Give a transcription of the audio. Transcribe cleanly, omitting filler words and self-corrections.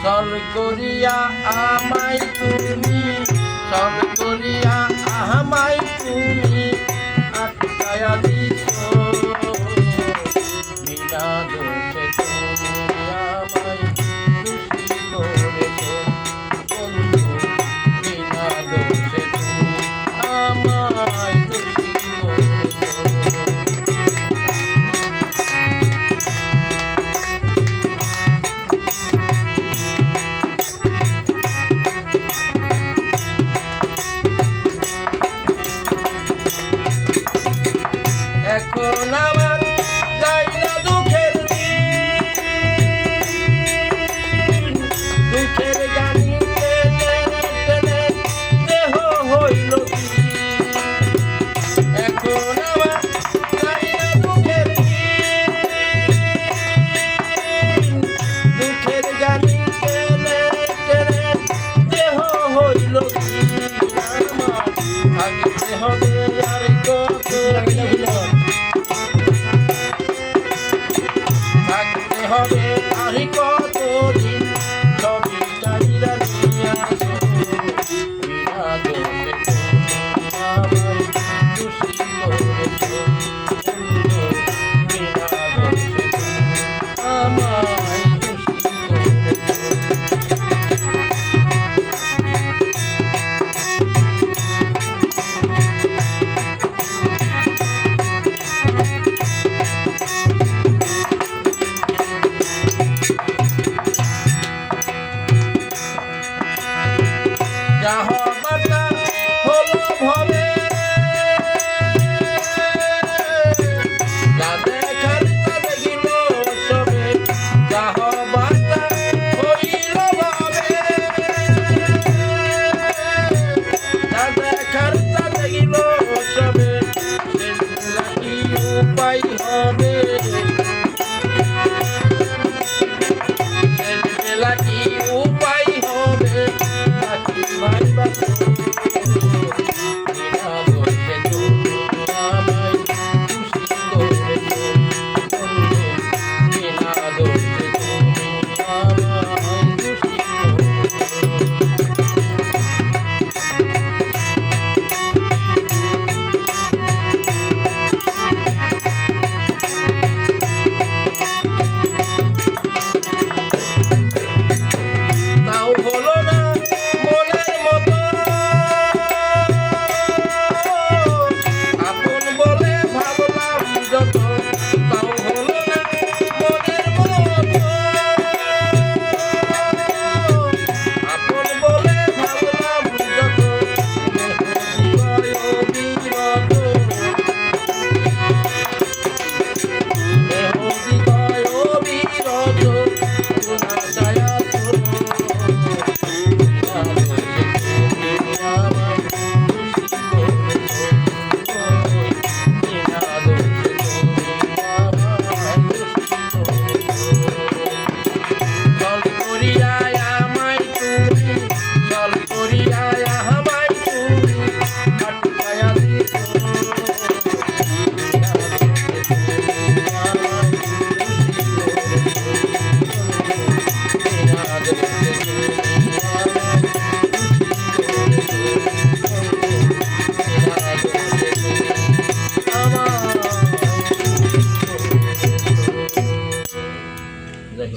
ছল করিয়া আমায় তুমি, ছল করিয়া আমায় তুমি আটকায়া দিছ, বিনা দোষে তুমি আমায় খুশি করেছ বন্ধু, বিনা দোষে তুমি আমায় খুশি করেছ। এখন আমার যাই না দুঃখের দিন, দুঃখের গানি টেনে টেনে দেহ হইল কি। এখন আমার যাই না দুঃখের দিন, দুঃখের গানি টেনে টেনে দেহ হইল কি। আমার থাকতে হবে আর কত হবে আরে কতদিন, সবই চাইরা নিয়ে আসো, বিনা দোষে তুমি আমায় খুশি করেছ বন্ধু, বিনা দোষে তুমি আমায় খুশি করেছ। যা হবার তা হলো ভবে, যা দেখার তা দেখিল সবে, যা হবার তা হইল ভবে, যা দেখার তা দেখিল সবে, সেগুলা কি উপায় হবে, সেগুলা কি